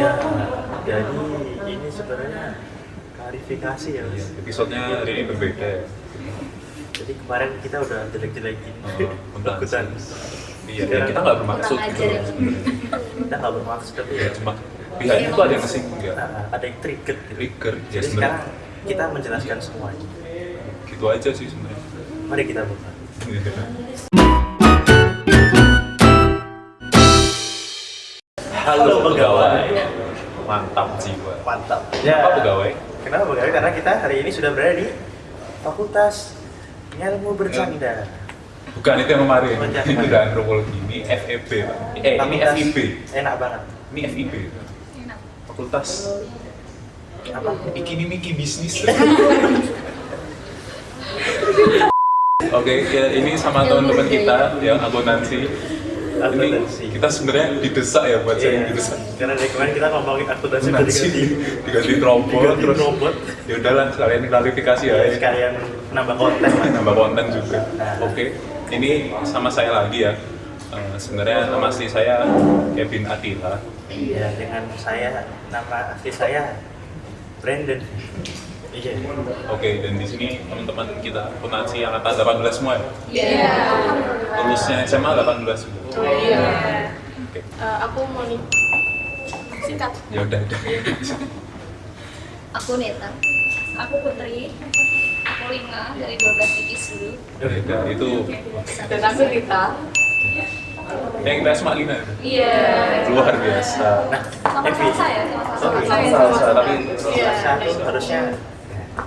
Ya, jadi ini sebenarnya klarifikasi ya. Iya, episodenya hari ini berbeda ya. Jadi kemarin kita udah jelek-jelekin Akuntansi. Iya, Sekarang kita nggak bermaksud kurang gitu ajar ya. sebenarnya. kita nggak bermaksud tapi Ya, ya cuma pihaknya tuh ada yang ngesinggung ya. ada yang trigger gitu. Trigger, ya Jadi sebenarnya sekarang kita menjelaskan semuanya. gitu aja sih sebenarnya. Mari kita buka. Halo pegawai. Mantap jiwa. Mantap. Kenapa pegawai? Kenapa pegawai? Karena kita hari ini sudah berada di Fakultas Ilmu Bercanda. Bukan itu yang kemarin. Oh, jangan. Itu udah antropologi. Ini FEB. Ini Fakultas- FIB. Enak banget. Ini FIB. Enak. Fakultas Apa? Ikini-miki bisnis. Oke, ya, ini sama teman-teman kita yang akuntansi. Ini Akuntansi. kita sebenarnya didesak ya buat saya Iya. didesak. Karena dari kemarin kita ngomongin akuntansi udah Akuntansi diganti robot, diganti terus robot. ya udahlah sekalian klarifikasi ya. Sekalian nambah konten lah. Nambah konten juga. Nah. Oke, ini sama saya lagi ya. Sebenarnya nama asli saya Kevin Attila. Ya, dengan saya, nama asli saya Brandon. Iya. Oke, dan di sini teman-teman kita akuntansi angkatan 18 semua ya. Iya. Lulusnya SMA 18 juga. Oh iya. Oke. Aku mau nih. Singkat. Ya udah. Aku Neta. Aku Putri. Aku Lina dari 12 Tikis dulu. Beda itu Dan aku Rita. yang kita SMA Lina. Iya. Luar biasa. Nah, Sama-sama ya, sama-sama. Salsa, tapi Iya. satu harusnya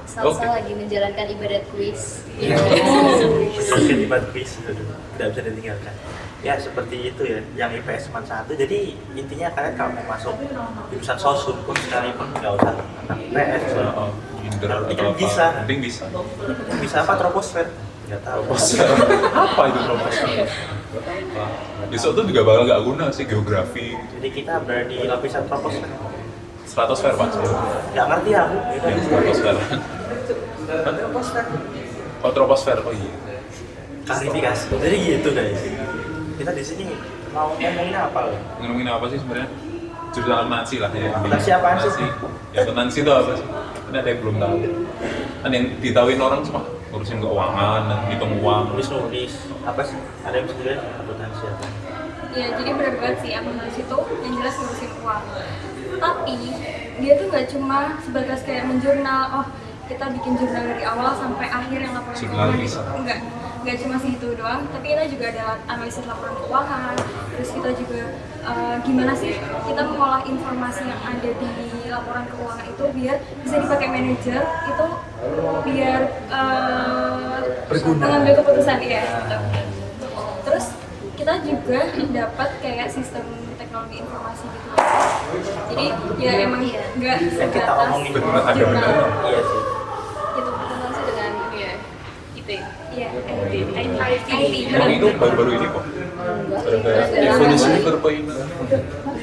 Salsa Oke. lagi menjalankan ibadat kuis. menjalankan ibadah kuis, tidak bisa ditinggalkan. Ya seperti itu ya, yang IPS cuma satu. Jadi intinya kalian kalau mau masuk jurusan sosum pun sekalipun nggak usah tentang IPS. Minder Yang penting atau apa. bisa. Penting bisa. Bisa apa troposfer? Nggak tahu. Apa itu troposfer? Besok tuh juga bakal gak guna sih geografi. Jadi kita berada di lapisan troposfer. Stratosfer Pak. Nggak ngerti aku. Ya, stratosfer. Troposfer. Oh troposfer, oh iya. Klarifikasi. Jadi gitu guys. Kita di sini mau ngomongin apa loh? Ngomongin apa sih sebenarnya? Jurusan akuntansi lah ya. Akuntansi apaan sih? Ya akuntansi itu apa sih? Ini ada yang belum tahu. Kan yang ditahuin orang cuma ngurusin keuangan, hitung uang. Nulis apa sih? Ada yang bisa dilihat akuntansi apa? Ya, jadi benar banget sih akuntansi itu yang jelas ngurusin uang. Tapi dia tuh nggak cuma sebatas kayak menjurnal, oh kita bikin jurnal dari awal sampai akhir yang laporan keuangan. Jurnalis. Nggak cuma segitu doang, tapi kita juga ada analisis laporan keuangan. Terus kita juga gimana sih kita mengolah informasi yang ada di laporan keuangan itu biar bisa dipakai manajer itu biar Berguna. mengambil keputusan ya. Gitu. Terus kita juga dapat kayak sistem teknologi informasi gitu. Jadi ya emang nggak Yang kita sebatas omongin benar, ada jurnal. benar. Iya sih. Gitu. Akuntansi dengan ya IT. Iya, IT. Yang itu baru-baru ini kok. Evolusi berpointer.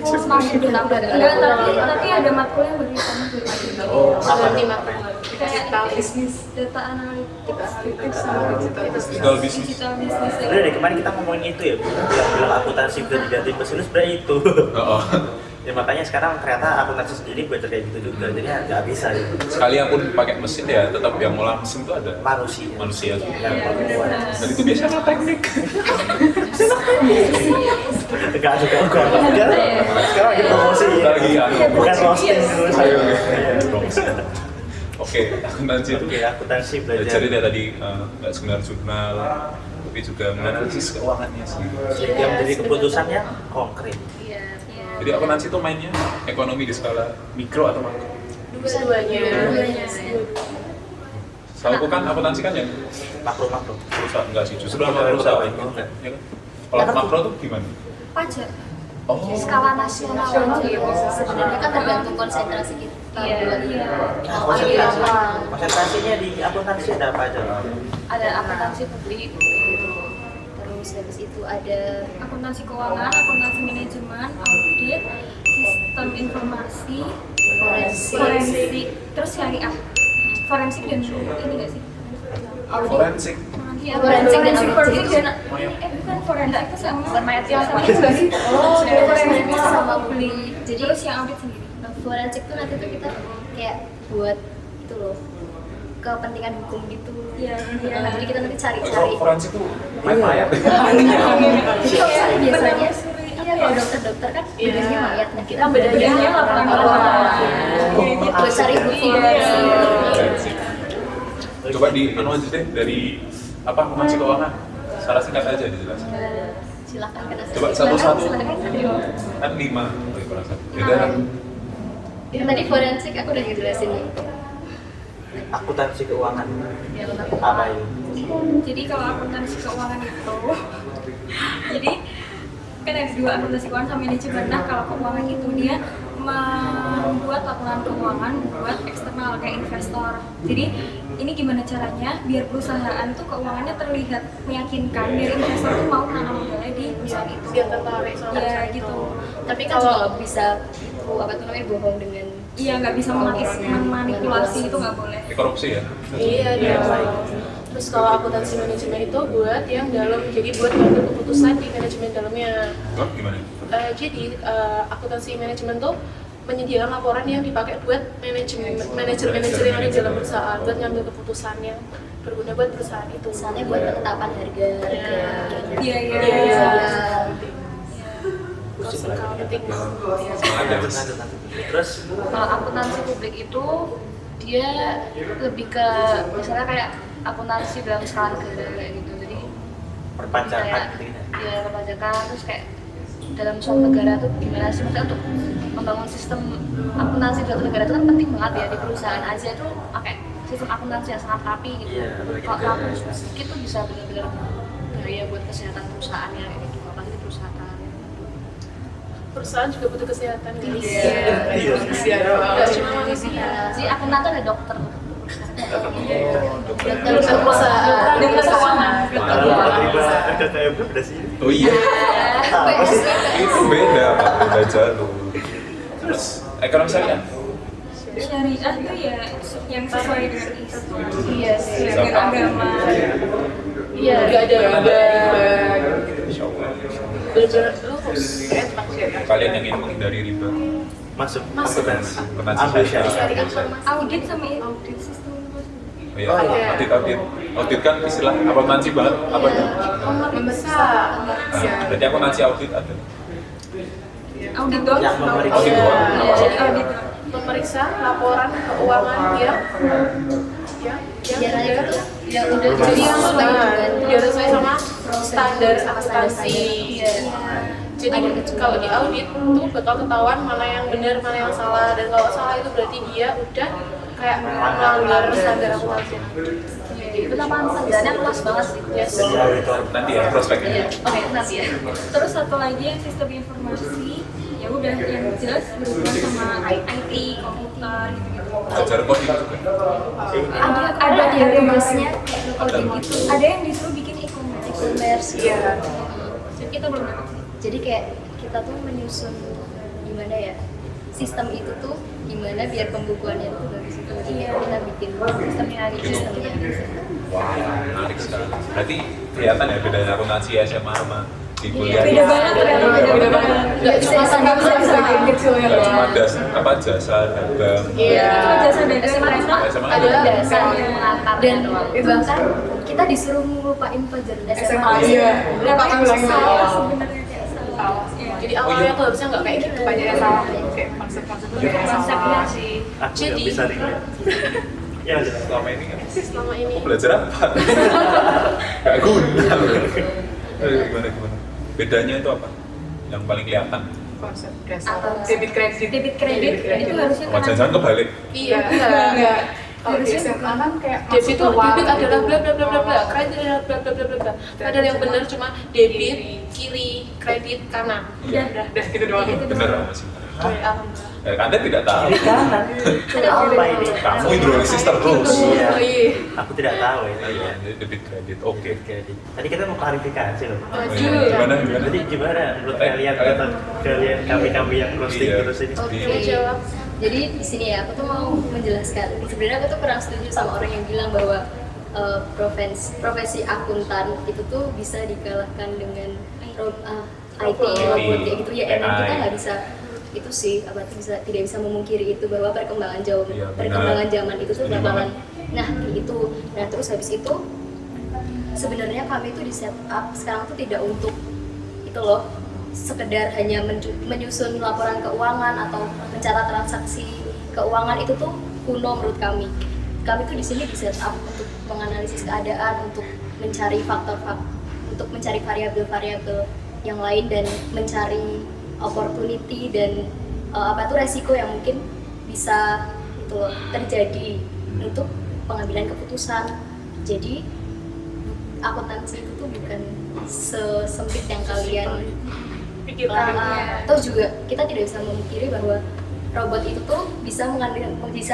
Enggak, tapi ada matkul yang berkaitan dengan IT. Oh, apa Berarti dong? makna. Kayak bisnis, data analytics, Digital business. digital business. Sebenarnya dari kemarin kita ngomongin itu ya, bilang akuntansi udah diganti mesin itu sebenarnya itu. Oh. Ya makanya sekarang ternyata akuntansi sendiri belajar kayak gitu juga, jadi ya nggak bisa gitu. Sekalian pakai mesin ya, tetap yang ngolah mesin itu ada Manusia juga. yang perempuan. Dan itu biasanya teknik. Enggak juga, enggak. Sekarang lagi promosi ya. Lagi anu. Bukan roasting dulu saya. Oke, akuntansi itu Oke, akuntansi belajar belajar. dia tadi nggak sekedar jurnal, tapi juga menganalisis keuangannya sih. Sehingga menjadi keputusan yang konkret. Iya. Jadi akuntansi itu mainnya ekonomi di skala mikro atau makro. Dua-duanya. Kalau aku kan akuntansi kan yang Makro-makro. perusahaan enggak sih, justru makro perusahaan. Enggak. Ya kan? Kalau makro tuh gimana? Pajak, Oh, skala nasional Gitu. aja. Sebenarnya kan tergantung konsentrasi kita. Iya. Konsentrasinya di akuntansi ada apa aja? Ada akuntansi publik. Terus habis itu ada Akuntansi keuangan, akuntansi manajemen, audit, sistem informasi, forensik, terus syariah. Forensik dan ini nggak sih? forensik. Iya, Forensik dan forensik audit. dan bukan forensik itu sama Bukan mayat ya. sama itu nggak sih? Oh, forensik forensik sama sama publik. Jadi Terus yang audit sendiri? forensik tuh nanti tuh kita kayak buat itu loh kepentingan hukum gitu. Iya. Jadi kita nanti Kalau cari-cari. forensik tuh mayat. Jadi kalau biasanya iya kalau dokter-dokter kan biasanya mayat. Nah kita bedanya laporan buat cari bukti dari Coba di anu aja deh dari apa forensik keuangan. Secara singkat aja dijelasin. silakan kena Coba satu-satu. silakan. Kan 5 dari forensik. Beda kan? Yang tadi forensik aku udah ngejelasin nih. Akuntansi keuangan. Ya, Apa itu? Jadi kalau akuntansi keuangan itu, jadi kan ada dua, akuntansi keuangan sama manajemen. Nah kalau keuangan itu dia membuat laporan keuangan buat eksternal kayak investor. Jadi ini gimana caranya biar perusahaan tuh keuangannya terlihat meyakinkan, biar investor tuh mau menanam modalnya di perusahaan itu. Biar tertarik sama Ya perusahaan gitu. Tapi kan juga nggak bisa itu apa tuh namanya bohong dengan Iya nggak bisa memanipulasi itu nggak boleh. Ini korupsi ya? Iya, dia. Terus kalau akuntansi manajemen itu buat yang dalam, jadi buat ngambil keputusan di manajemen dalamnya. Oh, gimana? Jadi akuntansi manajemen tuh menyediakan laporan yang dipakai buat manajer yang ada di dalam perusahaan buat ngambil keputusan yang berguna buat perusahaan itu. misalnya buat penetapan harga. Iya iya. Iya. Pusing Cost accounting. Semangat ya mas. Terus Kalau akuntansi publik itu dia lebih ke misalnya kayak akuntansi dalam skala negara kayak gitu. Jadi perpajakan kayak gitu. ya perpajakan terus kayak dalam suatu negara tuh gimana sih maksudnya untuk membangun sistem akuntansi suatu negara itu kan penting banget ya. Di perusahaan aja tuh pakai sistem akuntansi yang sangat rapi gitu. Iya, apalagi Kalau negara. rapi sedikit tuh bisa benar-benar bahaya buat kesehatan perusahaannya kayak gitu. Apalagi di perusahaan. Perusahaan juga butuh kesehatan. Iya. Nggak cuma manusia. Si akuntan tuh ada dokter. Dokter perusahaan. Dokter keuangan. Ada kayak udah sih. Oh iya. Apa sih? Itu beda Pak, beda jalur. Terus ekonomi syariah. Syariah tuh ya yang sesuai dengan Islam. Iya sih. Dengan agama. Iya, nggak ada riba. Insya Allah. Bener-bener lu harus Kalian yang ingin menghindari riba. Masuk. Masuk. Akuntansi Ambil syariah. syariah. Audit sama audit sistem. Oh iya, audit kan istilah akuntansi banget apa tuh? membesar. Nah, berarti akuntansi audit ada. Audit doang. Yang memeriksa. Audit doang. Iya, jadi audit doang. Memeriksa laporan keuangan yang Biar aja tuh yang udah jadi yang sesuai dengan biar sesuai sama standar akuntansi. Iya. Jadi kalau di audit tuh bakal ketahuan mana yang benar, mana yang salah, dan kalau salah itu berarti dia udah kayak melanggar standar akuntansi. Itu lapangan pekerjaannya luas banget sih. Yes. Nanti ya prospeknya. Iya. Oke, nanti ya. Terus satu lagi yang sistem informasi, ya udah yang jelas berhubungan sama IT, komputer gitu-gitu. Belajar coding juga. Ada yang yang masnya coding gitu. Ada yang disuruh bikin e-commerce. e-commerce. Iya. Jadi kita belum dapat. Jadi kayak kita tuh menyusun gimana ya sistem itu tuh gimana biar pembukuannya tuh bagus itu. Iya. Kita bikin sistemnya. Wah, menarik sekali. Berarti kelihatan ya bedanya akuntansi SMA sama di kuliah. Beda banget ternyata, beda banget. Nggak cuma Nggak bisa Nggak cuma apa jasa dagang. Iya. Cuma jasa dagang SMA mereka. SMA adalah ada. dasar yang mengantar dan bahkan kita disuruh ngelupain pelajaran SMA. Iya. Lupakan ulangi salah sebenarnya kayak salah. Iya. Jadi awalnya tuh harusnya nggak kayak gitu. Banyak yang salah. Kayak Konsepnya sih. Aku nggak Jadi- bisa relate. Ya, jelas. Selama ini kan Selama ini belajar apa? Gak guna. Gimana? Bedanya itu apa? Yang paling kelihatan? Konsep dasar Atau debit kredit. Debit kredit itu harusnya Oh, jangan kebalik. iya Enggak. Kalau di Harusnya SMA kan kayak debit itu masuk uang. debit adalah bla bla bla bla bla, kredit adalah bla bla bla bla bla. Padahal yang benar cuma debit kiri, kredit kanan. Iya. Udah gitu doang. Bener apa sih? Alhamdulillah. Anda tidak tahu. Kiri kanan. Apa ini? Kamu hidrolisis terus. Iya. Oh iya. Aku tidak tahu ya. Iya, debit kredit. Oke. Kredit. Tadi kita mau klarifikasi loh. Aduh. Gimana? Jadi gimana menurut Eh, kalian kalian- atau kalian kami yang roasting Iya. terus ini? Oke. Mau jawab? Jadi di sini ya aku tuh mau menjelaskan. Sebenarnya aku tuh kurang setuju sama orang yang bilang bahwa profesi akuntan itu tuh bisa dikalahkan dengan IT, robot kayak gitu ya. Emang kita nggak bisa itu sih apa tidak bisa memungkiri itu bahwa Iya, perkembangan benar. zaman itu tuh Setuju bakalan banget. nah kayak gitu. Nah terus habis itu sebenarnya kami itu di set up sekarang tuh tidak untuk itu loh, sekedar hanya menyusun laporan keuangan atau mencatat transaksi keuangan. Itu tuh kuno menurut kami. Kami tuh di sini di set up untuk menganalisis keadaan, untuk mencari faktor-faktor, untuk mencari variabel-variabel yang lain dan mencari opportunity dan apa tuh resiko yang mungkin bisa itu loh, terjadi untuk pengambilan keputusan. Jadi akuntansi itu tuh bukan sesempit yang kalian Pikiran. atau juga kita tidak bisa memungkiri bahwa robot itu tuh bisa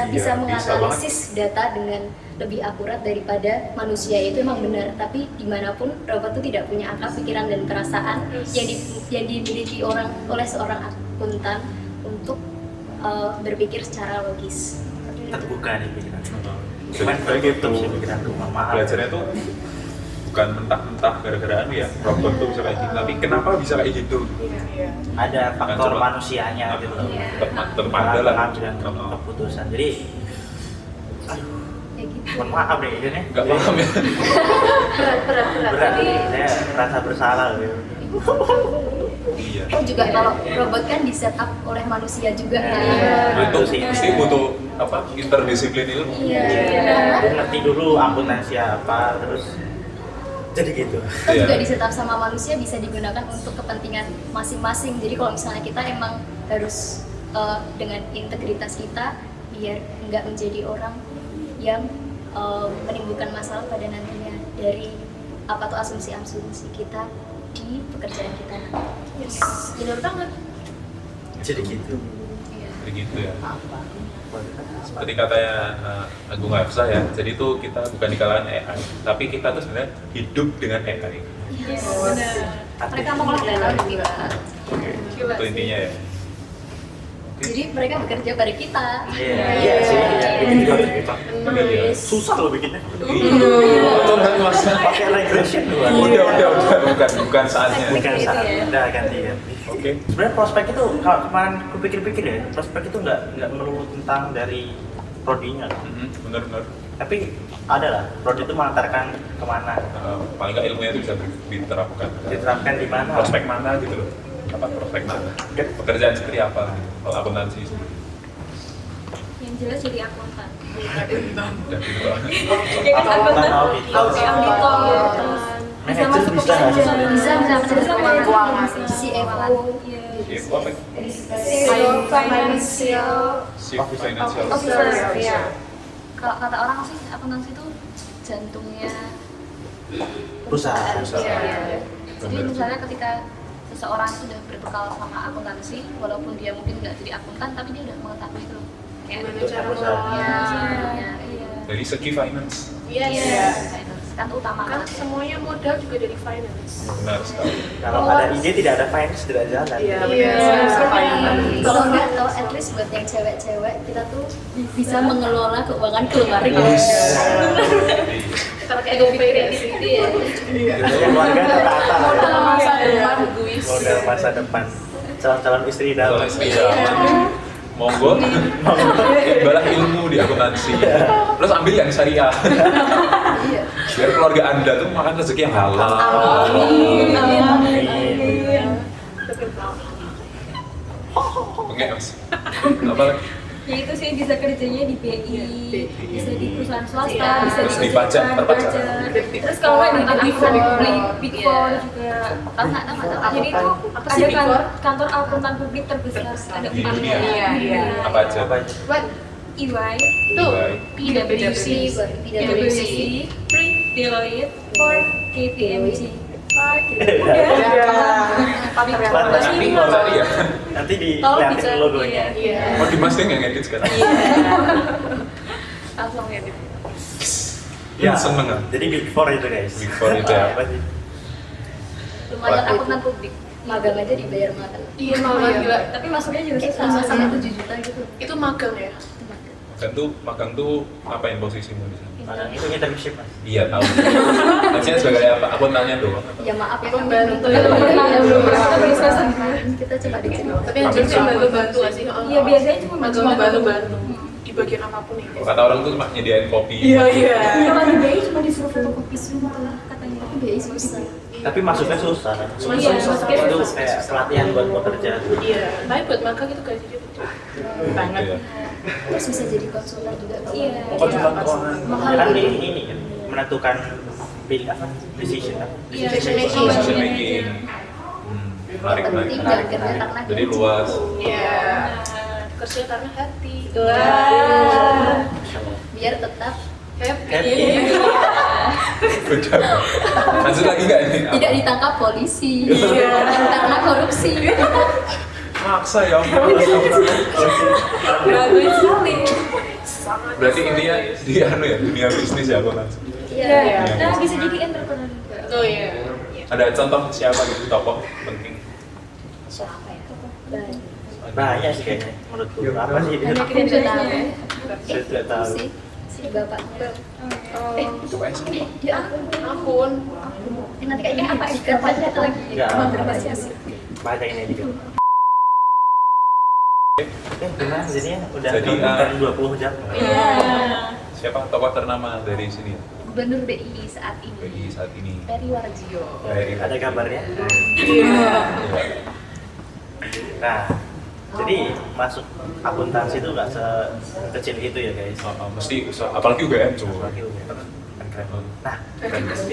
Bisa menganalisis data dengan lebih akurat daripada manusia. Itu emang benar, tapi dimanapun robot itu tidak punya akal, pikiran dan perasaan yang dimiliki oleh seorang akuntan untuk berpikir secara logis. Terbuka nih pikiran. Jadi Cuman kayak gitu. tertutup sih pikiran tuh, maaf. Belajarnya tuh bukan mentah-mentah gara-gara ya robot tuh bisa kayak gitu, tapi kenapa bisa kayak gitu? Iya. Ada faktor Cuma- manusianya gitu loh. Iya. Tetap ada lah. Pengambilan keputusan. Jadi Kayak gitu. mohon maaf deh ini Nggak paham ya. berat saya merasa bersalah gitu. Iya. Oh juga kalau robot kan di set up oleh manusia juga kan. Nah, itu sih. mesti butuh apa interdisiplin ilmu. Iya. Aku ngerti dulu akuntansi apa, terus jadi gitu. Kan Iya. juga di set up sama manusia bisa digunakan untuk kepentingan masing-masing. Jadi kalau misalnya kita emang harus dengan integritas kita biar nggak menjadi orang yang menimbulkan masalah pada nantinya dari apa tuh asumsi-asumsi kita di pekerjaan kita nanti. Yes. Benar banget. Jadi gitu. Iya. Begitu ya. Seperti katanya Agung Hafsah ya, jadi itu kita bukan di kalangan AI, tapi kita tuh sebenarnya hidup dengan AI. Yes. Benar. Mereka mengolah data untuk kita. Gila Itu sih. intinya ya. Jadi mereka bekerja pada kita. Iya sih, iya bikin juga gitu. Nice. Susah loh bikinnya. Betul kan Mas? Pakai regression dulu. Udah, bukan saatnya. Bukan Gitu saat, ya. udah ganti. Oke. Sebenarnya prospek itu kalau kemarin aku pikir-pikir ya, prospek itu nggak melulu tentang dari prodinya, Benar-benar. tapi ada lah prodi itu mengantarkan kemana, Paling nggak ilmunya itu bisa diterapkan. diterapkan di mana. Prospek mana gitu loh. Apa prospek mana? Pekerjaan seperti apa? Gitu. Kalau akuntansi sendiri. Yang jelas jadi akuntan. Dan gitu banget. Ya kan akuntan. Auditor. Auditor. Terus bisa Manajer masuk ke bisa nggak sih? manajer. Bisa masuk keuangan. CFO. Iya. Itu apa? CEO, financial Chief Financial officer. Iya. Kalau kata orang sih akuntansi itu jantungnya Perusahaan. Iya. Jadi Benar. misalnya ketika seseorang itu udah berbekal sama akuntansi, walaupun dia mungkin nggak jadi akuntan, tapi dia udah mengetahui itu kayak Gimana Untuk cara perusahaan. mengelolanya. iya. Dari segi finance. Yes. Iya. Kan utama Kan kan. semuanya modal juga dari finance. Benar sekali. Kalau ada ide tidak ada finance tidak jalan. Iya, Iya. Kalau nggak, atau at least buat yang cewek-cewek kita tuh bisa mengelola keuangan keluarga. Kalau kayak GoPay kayak gitu ya. Keluarga tertata. Modal masa depan guys. Modal masa depan. Calon-calon istri Kalau dalam. istri dalam. Monggo, balah ilmu di akuntansi. Terus ambil yang syariah. Iya. Biar keluarga Anda tuh makan rezeki yang halal. Amin. Enggak, Mas. Apa lagi? Ya itu sih bisa kerjanya di BI, bisa di perusahaan swasta, Iya. bisa Terus di pajak, perpajakan. Terus kalau nggak di Big Four Iya. juga. Tahu nggak? Jadi itu Apa sih ada Big Four? kantor akuntan publik terbesar, ada Di 4 dunia. Iya. Apa aja? Apa aja? What? EY, Tuh. Baik. PwC. PwC, Deloitte, Ford, KPMG. Nanti mau cari ya. Nanti Tolong dilihatin bisa. logonya. Iya. Mau Dimas yang ngedit sekarang. Langsung edit. Ya, Seneng kan? jadi Big Four itu guys. Big Four itu ya. Apa sih? Lumayan akuntan publik. Magang aja dibayar makan. Iya, malah gila. Tapi masuknya juga Kayak susah. 5 sampai 7 juta gitu. Itu magang ya? Itu magang. Kan magang tuh apain posisimu di sana? Magang itu internship mas. Iya tahu. Maksudnya sebagai apa? Aku tanya doang. Ya maaf ya, Pembantu. kita coba dicari. Tapi yang jelas bantu-bantu sih. Iya, biasanya cuma bantu-bantu di bagian apapun ya. Kata orang tuh cuma nyediain kopi. Iya. Kalau di BI cuma disuruh fotokopi semua katanya. Tapi BI susah. Tapi masuknya susah kan. Iya, masuknya Itu susah. kayak pelatihan buat bekerja. Iya, tapi buat magang itu gajinya gede banget. Iya. Terus bisa jadi konsultan juga. Iya. Kok cuma keuangan? Kan ini kan menentukan pilih apa decision kan. Iya, Decision decision making. Decision making. Menarik. Penting jangan kerja karena Jadi luas. Iya. Kerja karena hati. biar tetap Happy. Udah. Lanjut lagi nggak ini? tidak ditangkap polisi Iya. karena korupsi. Maksa ya. Bagus sekali. Berarti intinya di dunia bisnis ya aku langsung. Iya. Nah, bisa jadi entrepreneur. Oh iya. Ada contoh siapa gitu tokoh penting? Siapa ya? Banyak sih kayaknya menurutku. Apa sih? Banyak kita juga tahu. Saya tidak tahu. Si bapaknya. Itu SM. Dia Akun. nanti kayaknya apa bapaknya itu lagi Enggak. berbasis. Banyak ini juga. Gimana jadinya udah Jadi, nonton 20 jam. Iya. Siapa tokoh ternama dari sini? Gubernur BI saat ini Bagi saat ini. Peri Warjio. Ada gambarnya. Iya. Nah, jadi masuk akuntansi itu nggak sekecil itu ya guys. Mesti usaha, apalagi UGM coba. Apalagi UGM. Kan keren. Nah,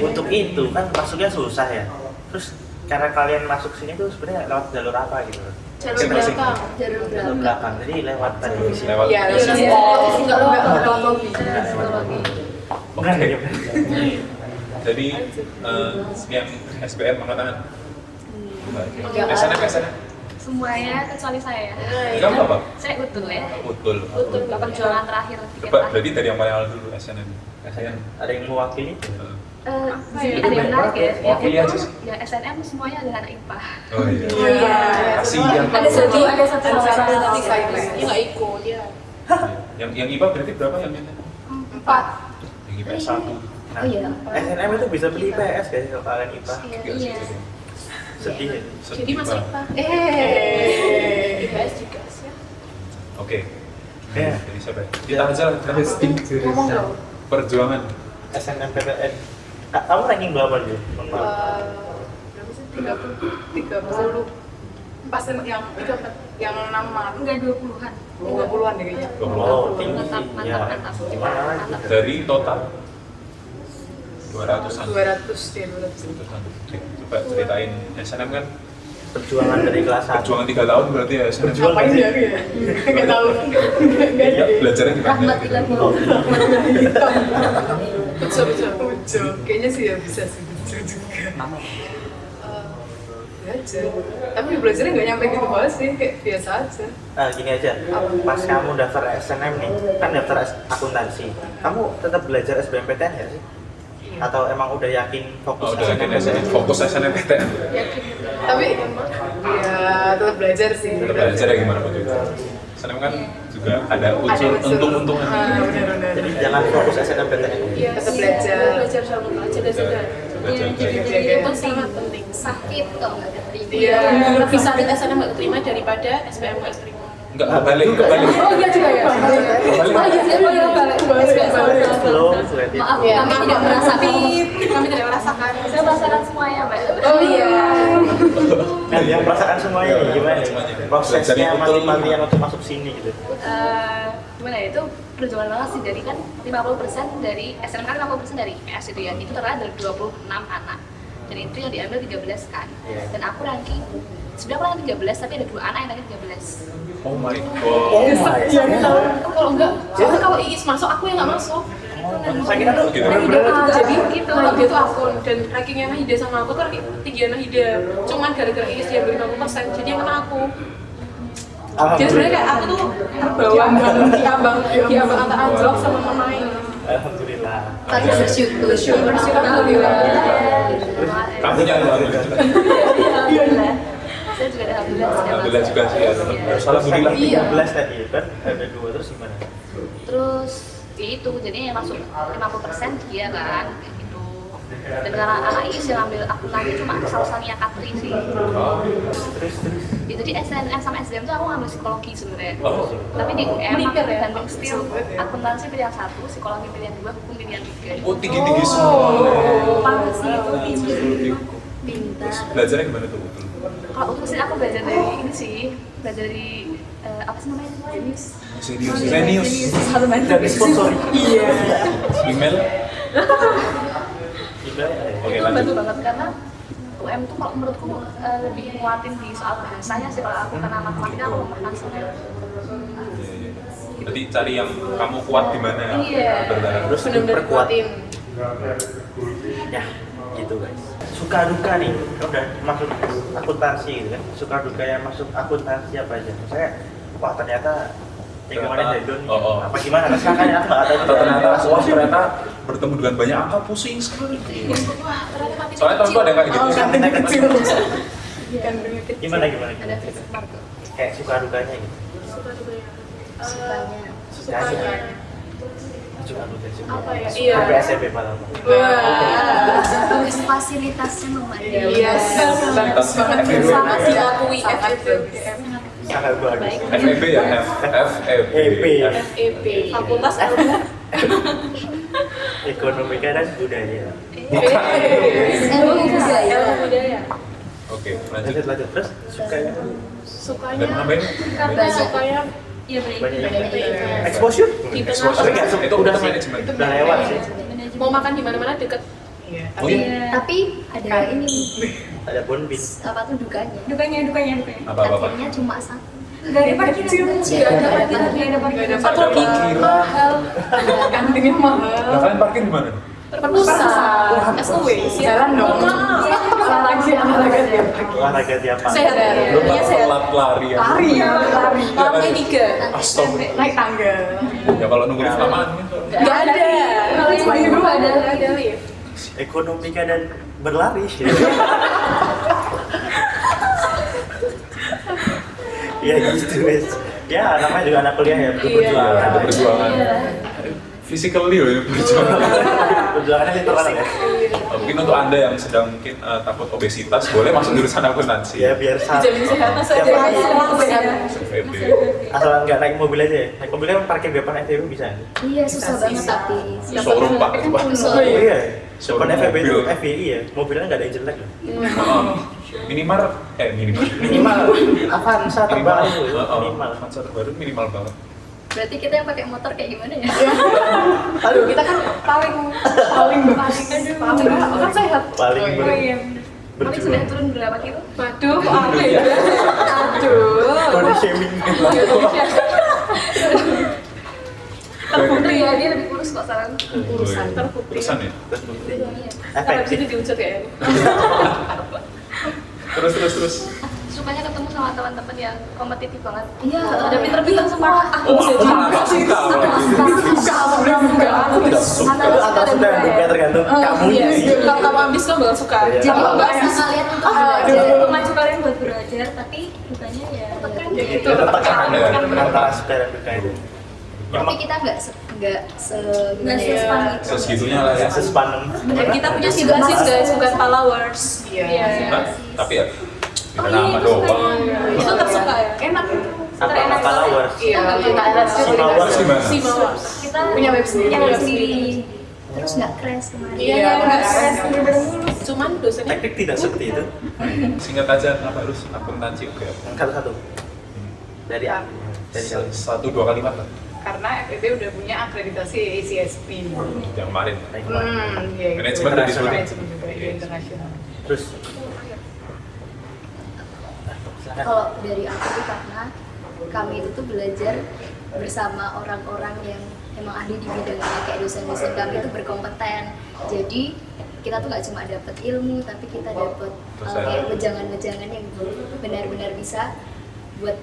untuk itu kan masuknya susah ya. Terus cara kalian masuk sini tuh sebenarnya lewat jalur apa gitu? Jalur Masing-masing. belakang. Jalur Jalur belakang. belakang. Jadi lewat tadi misi. Lewat. Iya, lewat Iya. psikologi. Enggak lewat Psikologi. Bukan ya? Jadi yang SBM mengatakan SNM Semuanya kecuali saya. enggak apa-apa. Saya utuh ya. Betul. Betul. Perjuangan terakhir. Coba berarti dari yang paling awal dulu SNM. SNM. Ada yang mewakili? Jadi ada yang menarik ya. Wakili aja sih. Ya SNM semuanya adalah anak IPA. Oh iya. Iya. Kasihan. Ada satu tapi saya. dia nggak ikut dia. Yang IPA berarti berapa yang ini? 4. Yang IPA 1. Nah, Oh iya. SNM itu bisa beli PS guys kalau kalian IPA. Iya. Sedih ya. Jadi masuk IPA. IPS juga sih. Oke. Ya. Jadi siapa ya? Kita aja Ngomong dong. perjuangan. SNMPTN. Kamu ranking berapa dia? Mohon maaf. Berapa sih? 30. Pas yang 6 Maret. Enggak 20-an. 20-an deh kayaknya. Oh, tinggi Mantap, sih. Ya, mantap. gimana lagi? Dari total 200-an. 200 deh, 200. Coba ceritain SNM kan Perjuangan dari kelas 1. perjuangan 3 tahun berarti ya SNM. Ngapain ya aku ya? Nggak tahu. Nggak Ya, ada. belajarnya gimana? Rahmat ilahi. Betul. Ujo, kayaknya sih ya bisa sih Ujo juga. Belajar. Tapi belajarnya nggak nyampe gitu banget sih, kayak biasa aja. Nah, gini aja. Pas kamu daftar SNM nih, kan daftar akuntansi. Kamu tetap belajar SBMPTN nggak sih? Atau emang udah yakin fokus Oh, udah yakin SNM, SNM? fokus SNMPTN. Tapi ya tetap belajar sih. Tetap belajar ya gimana waktu itu? SNM kan juga ada unsur untung-untungan. Benar-benar. Jadi jangan fokus SNMPTN. Iya, Tetap sih. belajar. Belajar sama jaga-jaga. Jaga-jaga. Itu sangat penting. Sakit kalau nggak keterima. Iya. Lebih sakit SNM nggak keterima daripada SBM nggak keterima. Enggak, kebalik. Oh iya juga ya. Oh iya, saya mau balik. Belum, berarti. Maaf, Ya, kami tidak merasakan. Kami tidak merasakan. Saya merasakan semuanya, Mbak. Oh iya. Nah, yang merasakan semuanya nih, gimana? Semuanya. Prosesnya Belajarnya betul. mati-matian untuk masuk sini gitu. Gimana ya, itu perjuangan banget sih. Jadi kan 50% dari SNM kan 50% dari IPS itu ya. Itu ternyata dari 26 anak. Dan itu yang diambil 13 kan. Iya. Dan aku ranking sebenarnya aku ranking 13 tapi ada 2 anak yang ranking 13. Oh my Oh god. my god. Kalau enggak, soalnya kalau Iis masuk, aku yang nggak masuk. Saya kira tuh Gitu. Jadi gitu, waktu itu akun dan rankingnya Nahida sama aku tuh ranking tinggi Nahida. Cuman gara-gara Iis dia beri 50%, jadi yang kena aku. Jadi sebenarnya kayak aku tuh terbawa diambang antara anjlok sama menaik. Alhamdulillah. Tapi bersyukur. Bersyukur alhamdulillah. Kamu nyari lalu. Saya juga ada alhamdulillah sudah Alhamdulillah masuk. juga sih ya. Iya. Alhamdulillah. Iya. 13 tadi kan ada 2 terus gimana? Terus itu jadinya yang masuk 50% dia kan kayak gitu. Dan karena anak IIS yang ambil akuntansi cuma salah-salahnya Katri sih. Oh. Terus Itu di SNM sama SDM tuh aku ngambil psikologi sebenarnya. Oh. Tapi di UM aku Melipir ya? gandeng still akuntansi pilihan 1, psikologi pilihan 2, hukum pilihan 3. Oh, tinggi-tinggi semua. Parah sih itu tinggi. Pintar. Belajarnya gimana tuh? Kalau untuk sih aku belajar dari ini sih, belajar dari apa sih namanya? Genius. Serius. Satu banyak. dari sponsor. Iya. Email. Oke, Itu lanjut. bantu banget karena UM tuh kalau menurutku lebih nguatin di soal bahasanya sih. Kalau aku karena matematika aku lemah kan sebenarnya. Berarti cari yang kamu kuat di mana. Iya. Berdarah. Terus Bener-bener diperkuat. kuatin. Ya, gitu guys. Suka duka nih, kan udah masuk akuntansi gitu kan. Suka duka yang masuk akuntansi apa aja? Saya, wah ternyata yang kemarin dari Don, Oh. apa gimana? Kan sekarang kan aku nggak tahu. Atau ternyata wah ternyata bertemu dengan banyak angka pusing sekali. Wah, ternyata kantinnya Soalnya tahun itu ada yang kayak gitu. Kantinnya kecil. Kantinnya kecil. Gimana gimana? Ada fisik market. Kayak suka dukanya gitu. Suka juga ya. Sukanya. Sukanya. Suka duka sih. Apa ya? Iya. Sampai SMP malah. Wah. Terus fasilitasnya memadai. Iya, bagus banget. FEB. Sangat diakui FEB. Sangat bagus. FEB ya, FEB. FEB. Fakultas Ilmu Ekonomika dan budaya. Ilmu budaya. Ilmu Budaya. Oke, lanjut. Lanjut terus sukanya Sukanya Dan nambahin? karena sukanya Iya baik. banyak exposure. Di tengah- Exposure nggak suka Itu udah udah sih. manajemen. Udah lewat sih. mau makan di mana-mana deket. Oh iya. Tapi ada ini nih, Ada bonbin. apa tuh dukanya? Dukanya. Apa? Parkirnya cuma satu. Gak ada parkiran. Nggak ada parkiran. Gak ada parkiran. Satu lagi mahal. Kantinnya mahal. Nah, kalian parkir di mana? Perpusat. SUW. Jalan dong. Olahraga tiap pagi. Sehat ya. Lu Iya sehat. telat lari ya. Lari. Lantai 3. Astagfirullah. Naik tangga. Ya kalau nunggu lift lamaan gitu. Gak ada. Kalau cuma itu ada. Ada lift. Ekonomika dan berlari. Ya gitu guys. Ya namanya juga anak kuliah ya, butuh Iya. perjuangan. Ada perjuangan. Physically loh ya perjuangan. Perjuangannya literal ya. Mungkin untuk anda yang sedang mungkin takut obesitas, boleh masuk jurusan akuntansi. Ya biar Dijamin sehat. Tiap pagi. FEB. Asal nggak naik mobil aja ya. Naik mobil kan parkir depan FEB bisa. Iya susah banget tapi. Showroom pak itu pak. Oh iya. Depan Showroom FEB itu mobil. FBI ya. Mobilnya nggak ada yang jelek loh. Minimal Minimal Avanza terbaru minimal Avanza terbaru minimal banget. Berarti kita yang pakai motor kayak gimana ya? Aduh, kita kan paling kan sehat. Paling Kami sudah turun berapa kilo? Waduh, apa ya? Aduh. body shaming. Terputri ya, dia lebih kurus kok sekarang. Urusan terputri. Terusan ya. Ntar habis itu Efektif. diujat kayaknya. Terus. Sukanya ketemu sama teman-teman yang kompetitif banget. Iya. Ada pinter-pinter semua. Oh, aku malah nggak suka loh. Itu antara suka dan duka tergantung kamunya sih. Kalau kamu ambis lo bakal suka. Iya. Jadi Kalau membahas kalian untuk belajar. Memacu kalian buat belajar, tapi dukanya ya. Ya gitu tertekan ya antara suka dan duka itu. Tapi kita nggak gimana ya? sespam itu. Sesegitunya lah ya. Sesepanem. Dan kita punya simpasis guys, bukan followers. Iya. Nah, tapi ya kita nama doang. Itu tersuka ya. Enak. Apa followers? Iya. Simawars gimana? Simawars. Kita Punya web sendiri. punya web sendiri. Terus nggak crash kemarin. Iya, benar. Bener-bener mulus. Cuman dosennya Teknik tidak seperti itu. Singkat aja kenapa harus akuntansi oke. Satu-satu. Dari A. Dari kalian. 1-2 kalimat lah. Karena FEB udah punya akreditasi ACSP. Yang kemarin. Baik, Pak. Iya. Manajemen udah disuruh. Manajemen juga iya, internasional. Terus. Silakan. Kalau dari aku tuh karena kami itu tuh belajar bersama orang-orang yang emang ahli di bidangnya, kayak dosen-dosen kami itu berkompeten. Jadi kita tuh nggak cuma dapat ilmu, tapi kita dapat kayak wejangan-wejangan yang benar-benar bisa buat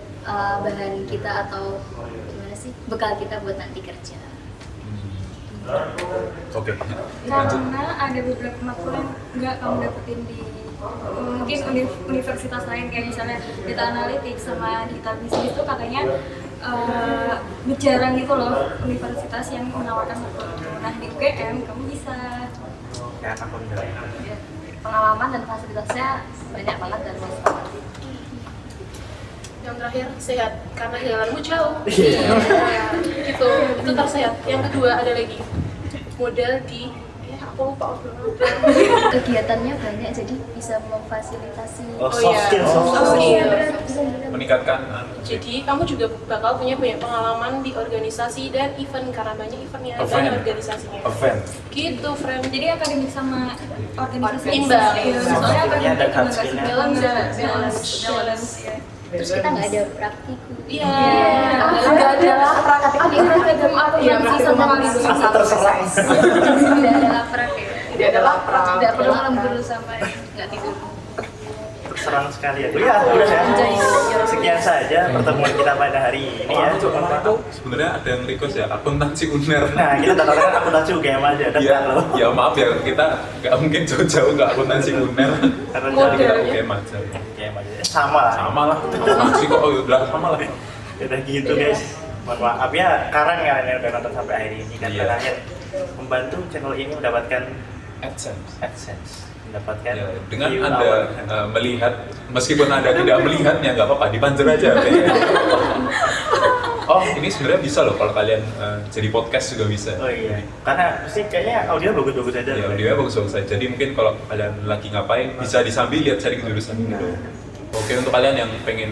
bahan kita atau gimana sih, bekal kita buat nanti kerja. Oke. Lanjut. Karena ada beberapa matkul yang nggak kamu dapetin di mungkin universitas lain kayak misalnya data analytics sama digital business itu katanya jarang gitu loh universitas yang menawarkan satu itu. Nah di UGM kamu bisa. Ya aku enggak. Pengalaman dan fasilitasnya banyak banget dan luas banget. Yang terakhir sehat karena jalanmu jauh. Iya. Gitu, itu tersehat. Yang kedua ada lagi modal di aku lupa Kegiatannya banyak jadi bisa memfasilitasi. Soft skill. Meningkatkan Jadi kamu juga bakal punya banyak pengalaman di organisasi dan event karena banyak eventnya dan Event. organisasinya. event. Gitu, friend. Jadi akademik sama organisasi Imbang. Iya, Soft soalnya skill-nya dan hard akademik skill-nya. balance. Ya. Terus kita nggak ada praktikum. Iya. Nggak ada lah praktik. Praktikum atau Iya, yang praktikum sama apa? Asa terserang. Tidak ada laprak ya. Tidak ada laprak. Tidak perlu lembur sampai nggak tidur. Terserang sekali ya. Ya, udah ya. Sekian saja pertemuan kita pada hari ini ya. Itu sebenarnya ada yang request ya akuntansi UNER. Nah, kita dapatkan akuntansi UGM aja, Ya, dekat loh. ya maaf ya kita nggak mungkin jauh-jauh ke akuntansi UNER. Karena Jadi kita Model. UGM aja. UGM aja. Sama lah. Sama lah. Akuntansi kok udah sama lah. Udah gitu guys. Mohon maaf ya, Karang ya yang udah nonton sampai akhir ini kan Iya. kalian membantu channel ini mendapatkan AdSense. AdSense, mendapatkan Ya, dengan view Anda hour. melihat, meskipun Anda tidak melihatnya, nggak apa-apa, dipanjer aja. Oh, ini sebenarnya bisa loh kalau kalian jadi podcast juga bisa. Oh iya, karena pasti kayaknya audio bagus-bagus aja. Ya, loh. dia bagus-bagus aja. Jadi mungkin kalau kalian lagi ngapain, bisa disambil lihat sharing jurusan gitu. Oke, untuk kalian yang pengen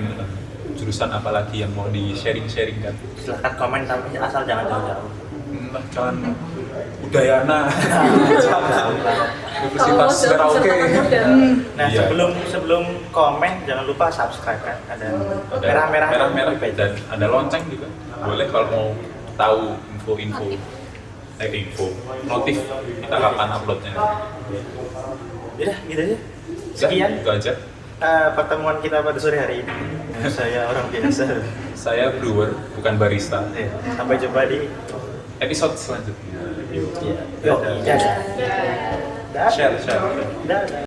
jurusan apa lagi yang mau di-sharing kan? Silahkan komen tapi asal jangan jauh-jauh. Jangan Udayana, Universitas Merauke. Nah Iya. sebelum komen jangan lupa subscribe kan, ada merah-merah dan ada lonceng juga. Boleh kalau mau tahu info notif kita kapan uploadnya. Udah gitu aja. Sekian Itu aja. pertemuan kita pada sore hari ini. Saya orang biasa. Saya brewer, bukan barista. Ya, sampai jumpa di Episode selanjutnya. Yo, dadah. Share. Dadah.